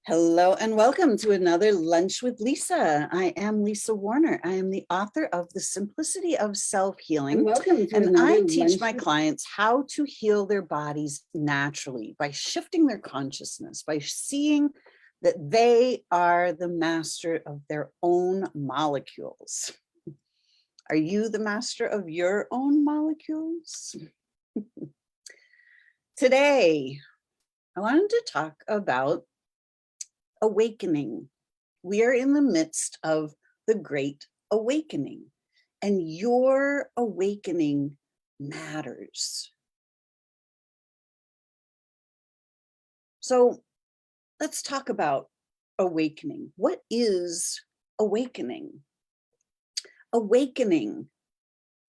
Hello and welcome to another Lunch with Lisa. I am Lisa Warner. I am the author of The Simplicity of Self-Healing. And I teach my clients how to heal their bodies naturally by shifting their consciousness, by seeing that they are the master of their own molecules. Are you the master of your own molecules? Today, I wanted to talk about awakening. We are in the midst of the Great Awakening, and your awakening matters. So let's talk about awakening. What is awakening? Awakening,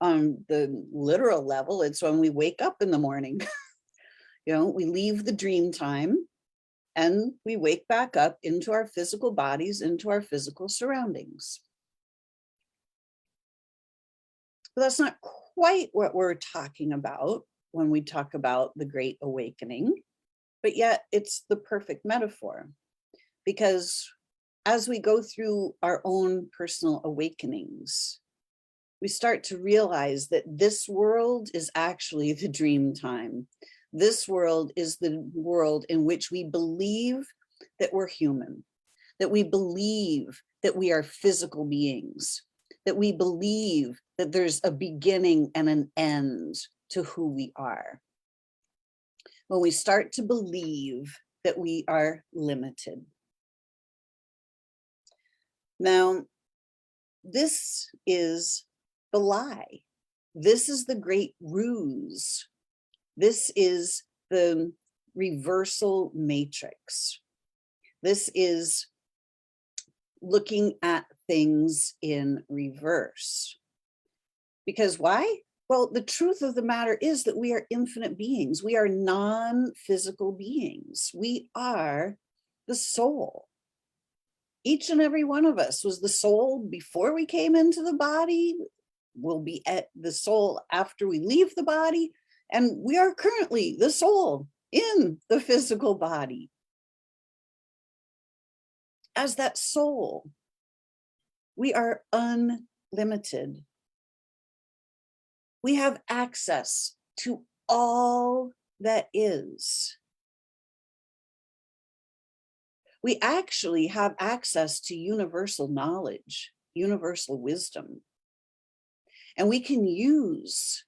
on the literal level, it's when we wake up in the morning. We leave the dream time and we wake back up into our physical bodies, into our physical surroundings. But that's not quite what we're talking about when we talk about the Great Awakening, but yet it's the perfect metaphor, because as we go through our own personal awakenings, we start to realize that this world is actually the dream time. This world is the world in which we believe that we're human, that we believe that we are physical beings, that we believe that there's a beginning and an end to who we are. When we start to believe that we are limited. Now, this is the lie. This is the great ruse. This is the reversal matrix. This is looking at things in reverse. Because why? Well, the truth of the matter is that we are infinite beings. We are non-physical beings. We are the soul. Each and every one of us was the soul before we came into the body, will be at the soul after we leave the body, and we are currently the soul in the physical body. As that soul, we are unlimited. We have access to all that is. We actually have access to universal knowledge, universal wisdom. And we can use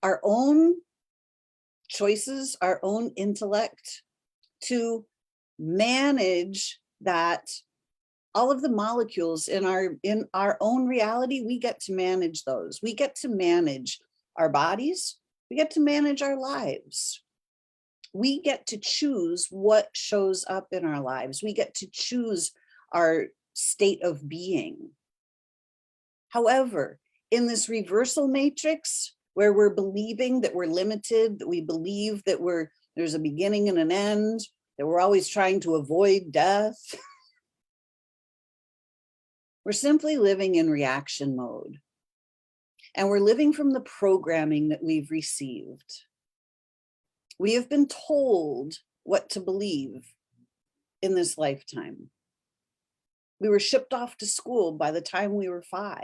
our own choices, our own intellect to manage that. All of the molecules in our own reality, we get to manage those. We get to manage our bodies. We get to manage our lives. We get to choose what shows up in our lives. We get to choose our state of being. However, in this reversal matrix, where we're believing that we're limited, that we believe that there's a beginning and an end, that we're always trying to avoid death, we're simply living in reaction mode. And we're living from the programming that we've received. We have been told what to believe in this lifetime. We were shipped off to school by the time we were 5.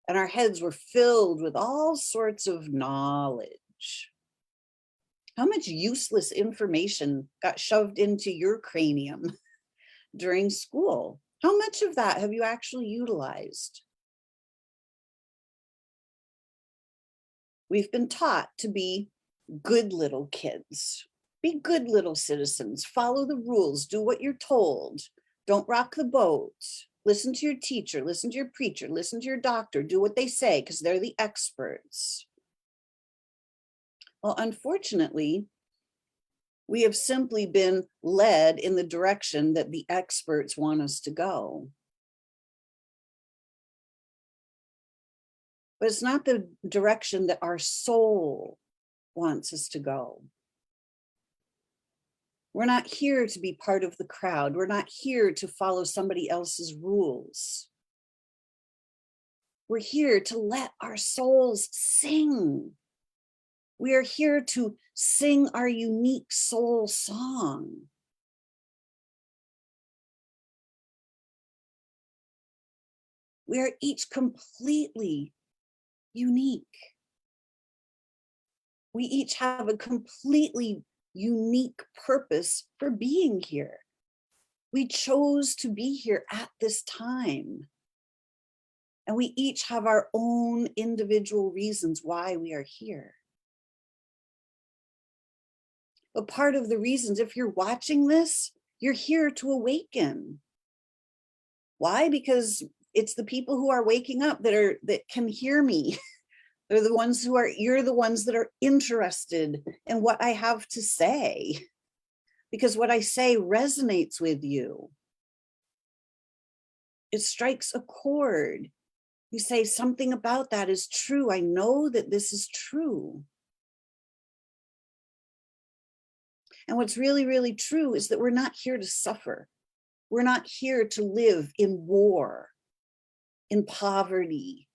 And our heads were filled with all sorts of knowledge. How much useless information got shoved into your cranium during school? How much of that have you actually utilized? We've been taught to be good little kids. Be good little citizens. Follow the rules. Do what you're told. Don't rock the boat. Listen to your teacher. Listen to your preacher. Listen to your doctor. Do what they say because they're the experts. Well, unfortunately, we have simply been led in the direction that the experts want us to go. But it's not the direction that our soul wants us to go. We're not here to be part of the crowd. We're not here to follow somebody else's rules. We're here to let our souls sing. We are here to sing our unique soul song. We are each completely unique. We each have a completely unique purpose for being here. We chose to be here at this time. And we each have our own individual reasons why we are here. But part of the reasons, if you're watching this, you're here to awaken. Why? Because it's the people who are waking up that can hear me. They're the ones you're the ones that are interested in what I have to say, because what I say resonates with you. It strikes a chord. You say something about that is true. I know that this is true. And what's really, really true is that we're not here to suffer. We're not here to live in war, in poverty,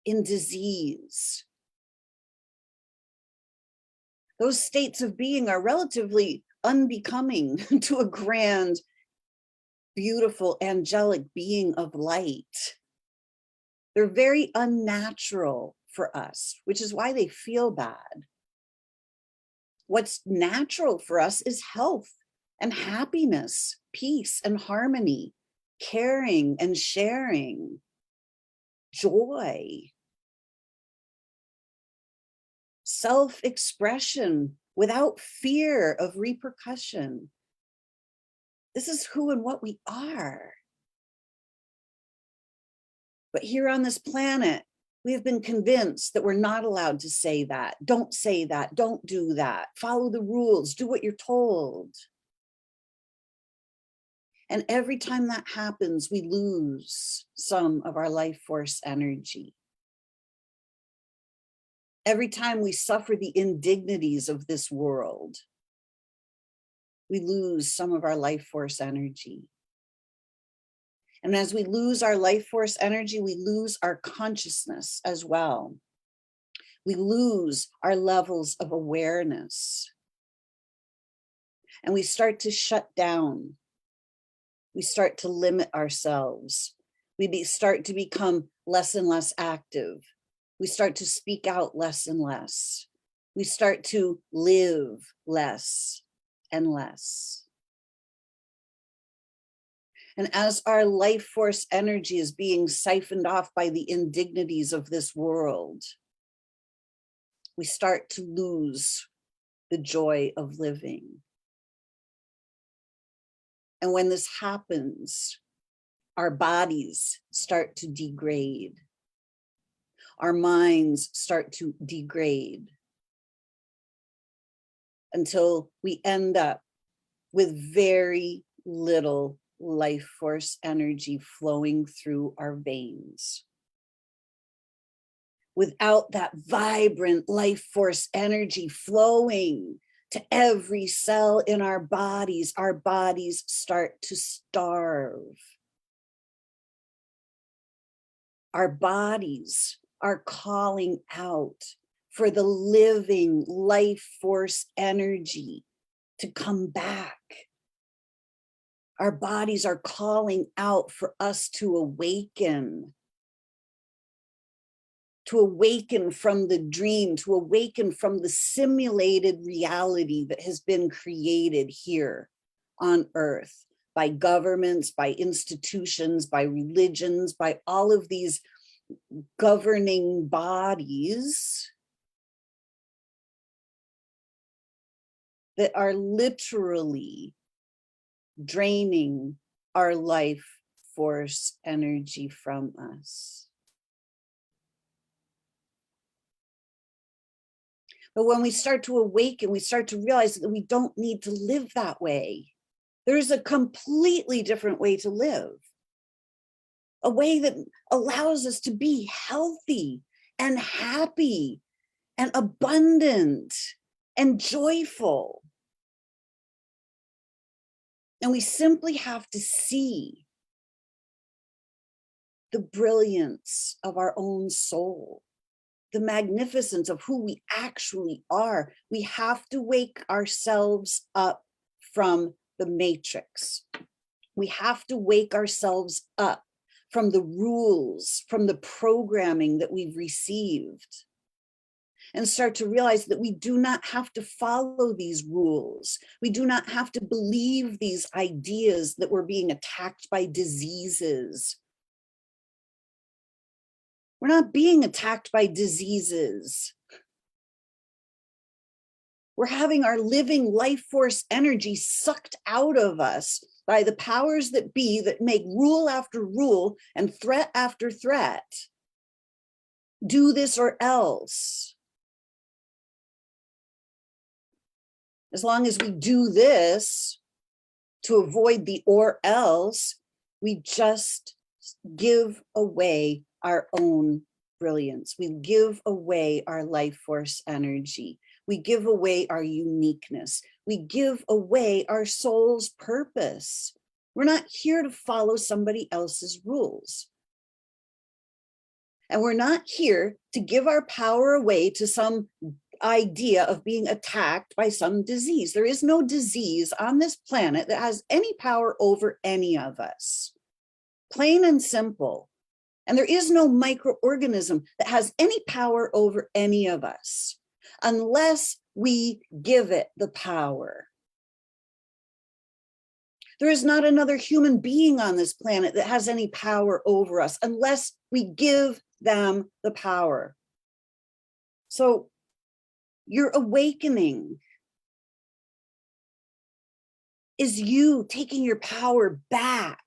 in disease. Those states of being are relatively unbecoming to a grand, beautiful, angelic being of light. They're very unnatural for us, which is why they feel bad. What's natural for us is health and happiness, peace and harmony, caring and sharing, joy, self-expression without fear of repercussion. This is who and what we are. But here on this planet, we have been convinced that we're not allowed to say that. Don't say that. Don't do that. Follow the rules. Do what you're told. And every time that happens, we lose some of our life force energy. Every time we suffer the indignities of this world, we lose some of our life force energy. And as we lose our life force energy, we lose our consciousness as well. We lose our levels of awareness. And we start to shut down. We start to limit ourselves. We start to become less and less active. We start to speak out less and less. We start to live less and less. And as our life force energy is being siphoned off by the indignities of this world, we start to lose the joy of living. And when this happens, our bodies start to degrade. Our minds start to degrade until we end up with very little life force energy flowing through our veins. Without that vibrant life force energy flowing to every cell in our bodies start to starve. Our bodies are calling out for the living life force energy to come back. Our bodies are calling out for us to awaken from the dream, to awaken from the simulated reality that has been created here on Earth by governments, by institutions, by religions, by all of these governing bodies that are literally draining our life force energy from us. But when we start to awaken, we start to realize that we don't need to live that way. There's a completely different way to live. A way that allows us to be healthy and happy and abundant and joyful. And we simply have to see the brilliance of our own soul. the magnificence of who we actually are. We have to wake ourselves up from the matrix. We have to wake ourselves up from the rules, from the programming that we've received, and start to realize that we do not have to follow these rules. We do not have to believe these ideas that we're being attacked by diseases. We're not being attacked by diseases. We're having our living life force energy sucked out of us by the powers that be that make rule after rule and threat after threat. Do this or else. As long as we do this to avoid the or else, we just give away our own brilliance. We give away our life force energy. We give away our uniqueness. We give away our soul's purpose. We're not here to follow somebody else's rules. And we're not here to give our power away to some idea of being attacked by some disease. There is no disease on this planet that has any power over any of us. Plain and simple. And there is no microorganism that has any power over any of us unless we give it the power. There is not another human being on this planet that has any power over us unless we give them the power. So your awakening is you taking your power back,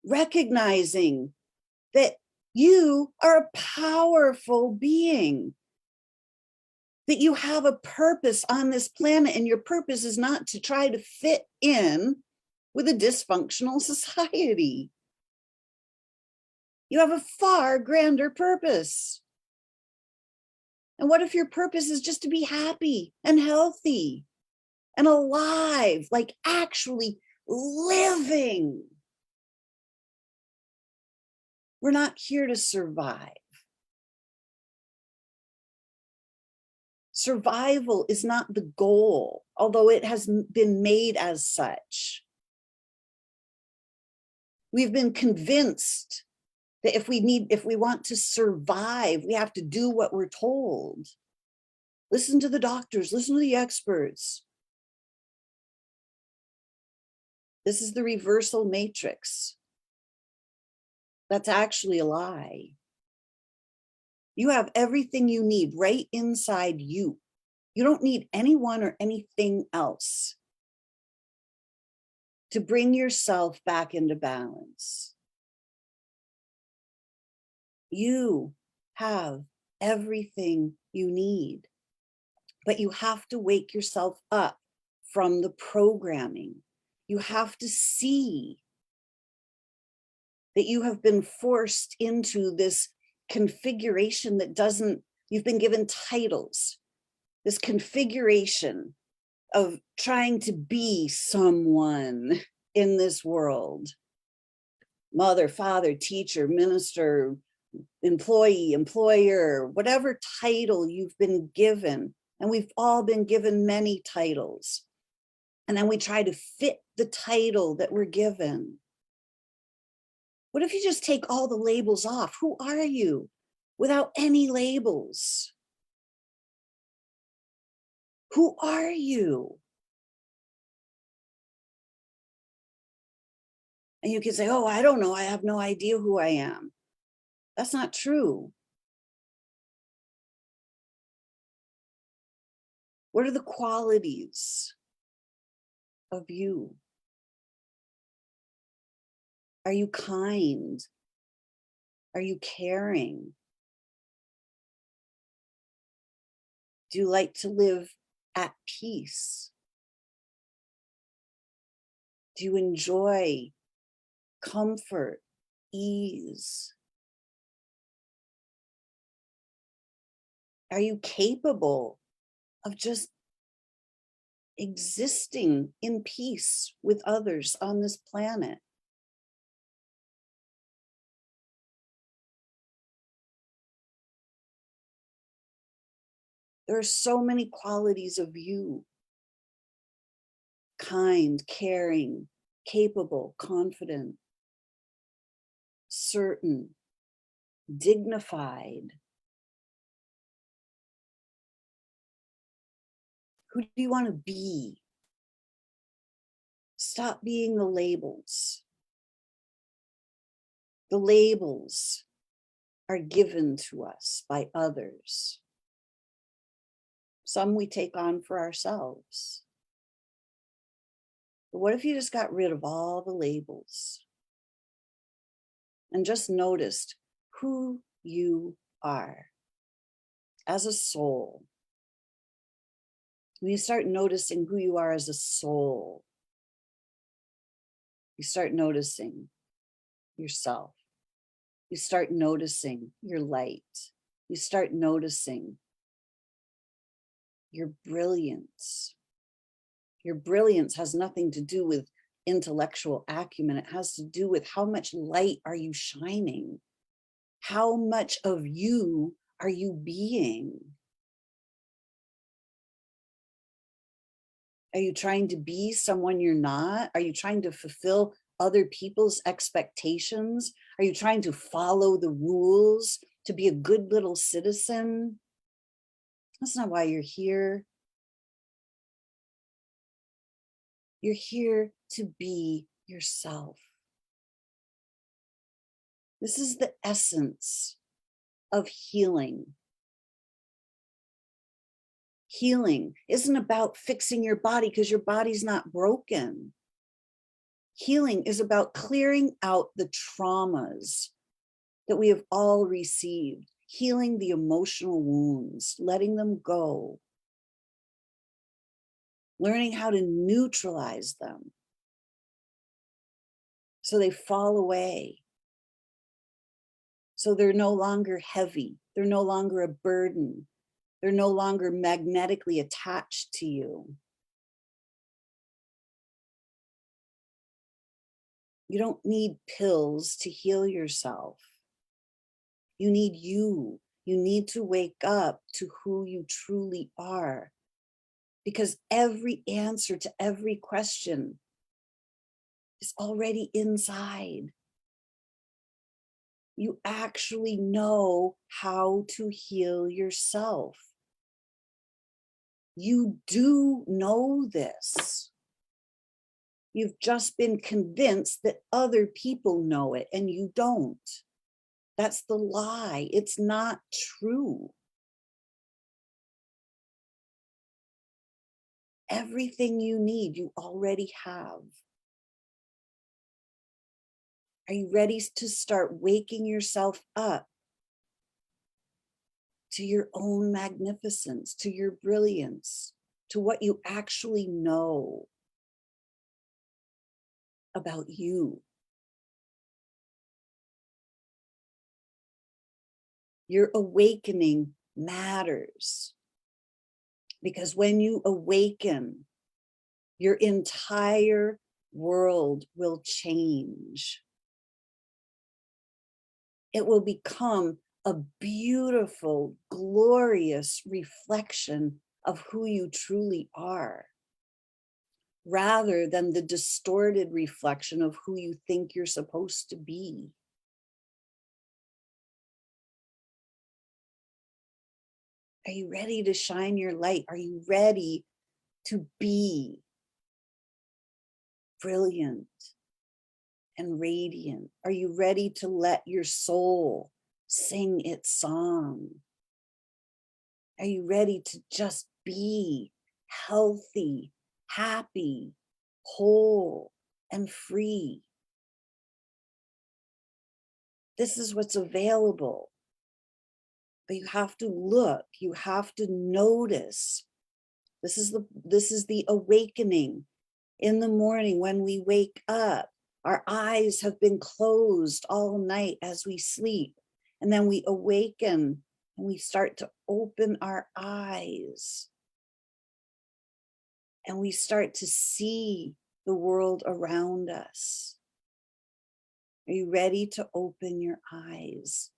recognizing that you are a powerful being, that you have a purpose on this planet, and your purpose is not to try to fit in with a dysfunctional society. You have a far grander purpose. And what if your purpose is just to be happy and healthy and alive, like actually living? We're not here to survive. Survival is not the goal, although it has been made as such. We've been convinced that if we want to survive, we have to do what we're told. Listen to the doctors, listen to the experts. This is the reversal matrix. That's actually a lie. You have everything you need right inside you. You don't need anyone or anything else to bring yourself back into balance. You have everything you need, but you have to wake yourself up from the programming. You have to see that you have been forced into this configuration that doesn't, you've been given titles, this configuration of trying to be someone in this world. Mother, father, teacher, minister, employee, employer, whatever title you've been given. And we've all been given many titles. And then we try to fit the title that we're given. What if you just take all the labels off? Who are you without any labels? Who are you? And you can say, oh, I don't know. I have no idea who I am. That's not true. What are the qualities of you? Are you kind? Are you caring? Do you like to live at peace? Do you enjoy comfort, ease? Are you capable of just existing in peace with others on this planet? There are so many qualities of you: kind, caring, capable, confident, certain, dignified. Who do you want to be? Stop being the labels. The labels are given to us by others. Some we take on for ourselves. But what if you just got rid of all the labels and just noticed who you are as a soul? When you start noticing who you are as a soul, you start noticing yourself. You start noticing your light. You start noticing your brilliance. Your brilliance has nothing to do with intellectual acumen. It has to do with how much light are you shining? How much of you are you being? Are you trying to be someone you're not? Are you trying to fulfill other people's expectations? Are you trying to follow the rules to be a good little citizen? That's not why you're here. You're here to be yourself. This is the essence of healing. Healing isn't about fixing your body because your body's not broken. Healing is about clearing out the traumas that we have all received, healing the emotional wounds, letting them go, learning how to neutralize them so they fall away, so they're no longer heavy, they're no longer a burden, they're no longer magnetically attached to you. You don't need pills to heal yourself. You need you. You need to wake up to who you truly are, because every answer to every question is already inside. You actually know how to heal yourself. You do know this. You've just been convinced that other people know it and you don't. That's the lie. It's not true. Everything you need, you already have. Are you ready to start waking yourself up to your own magnificence, to your brilliance, to what you actually know about you? Your awakening matters, because when you awaken, your entire world will change. It will become a beautiful, glorious reflection of who you truly are, rather than the distorted reflection of who you think you're supposed to be. Are you ready to shine your light? Are you ready to be brilliant and radiant? Are you ready to let your soul sing its song? Are you ready to just be healthy, happy, whole, and free? This is what's available. But you have to look, you have to notice. This is the awakening. In the morning when we wake up, our eyes have been closed all night as we sleep. And then we awaken and we start to open our eyes. And we start to see the world around us. Are you ready to open your eyes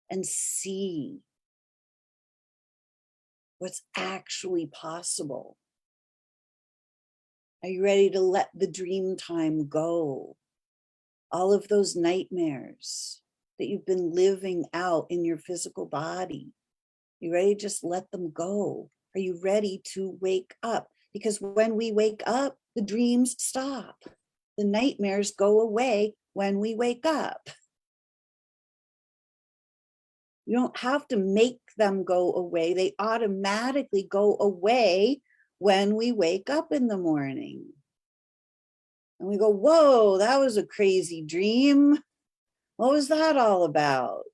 and see what's actually possible. Are you ready to let the dream time go? All of those nightmares that you've been living out in your physical body. You ready to just let them go? Are you ready to wake up? Because when we wake up, the dreams stop. The nightmares go away when we wake up. You don't have to make them go away. They automatically go away when we wake up in the morning. And we go, whoa, that was a crazy dream. What was that all about?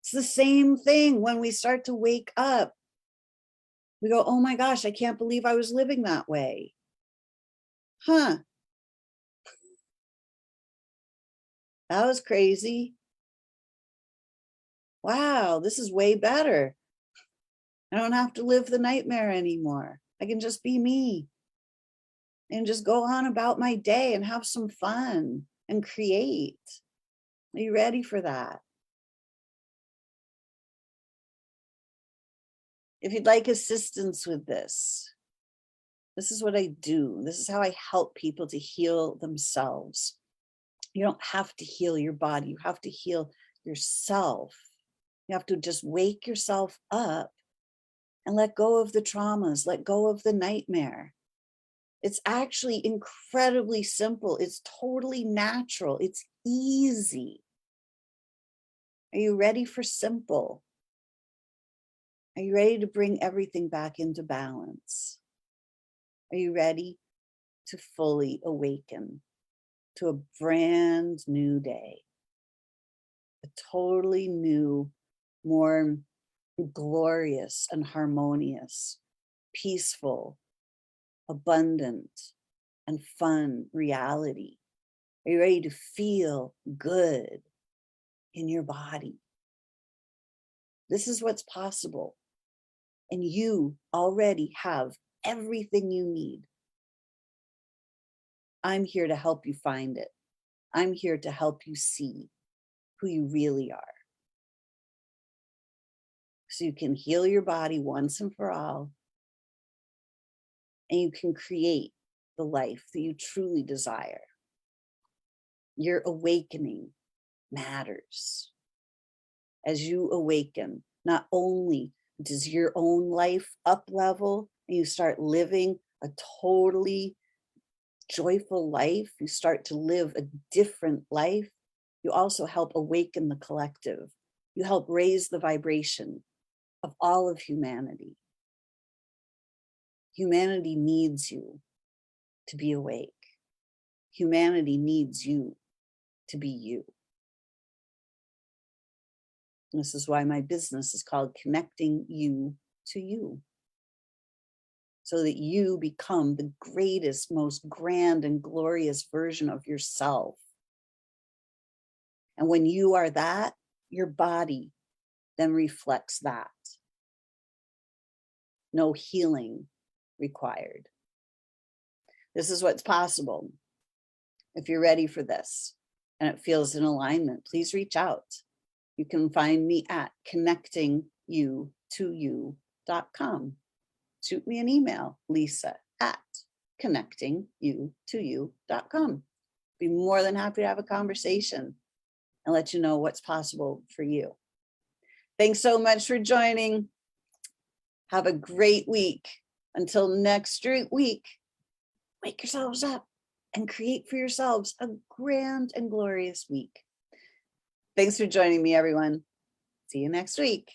It's the same thing when we start to wake up. We go, oh my gosh, I can't believe I was living that way. Huh. That was crazy. Wow, this is way better. I don't have to live the nightmare anymore. I can just be me and just go on about my day and have some fun and create. Are you ready for that? If you'd like assistance with this, this is what I do. This is how I help people to heal themselves. You don't have to heal your body. You have to heal yourself. You have to just wake yourself up and let go of the traumas, let go of the nightmare. It's actually incredibly simple. It's totally natural. It's easy. Are you ready for simple? Are you ready to bring everything back into balance? Are you ready to fully awaken to a brand new day? A totally new, more glorious and harmonious, peaceful, abundant, and fun reality. Are you ready to feel good in your body? This is what's possible. And you already have everything you need. I'm here to help you find it. I'm here to help you see who you really are. So you can heal your body once and for all. And you can create the life that you truly desire. Your awakening matters. As you awaken, not only does your own life up level and you start living a totally joyful life, you start to live a different life, you also help awaken the collective. You help raise the vibration of all of humanity. Humanity needs you to be awake. Humanity needs you to be you. This is why my business is called Connecting You to You. So that you become the greatest, most grand and glorious version of yourself. And when you are that, your body then reflects that. No healing required. This is what's possible. If you're ready for this and it feels in alignment, please reach out. You can find me at connectingyoutoyou.com. Shoot me an email, lisa@connectingyoutoyou.com. Be more than happy to have a conversation and let you know what's possible for you. Thanks so much for joining. Have a great week. Until next week, wake yourselves up and create for yourselves a grand and glorious week. Thanks for joining me, everyone. See you next week.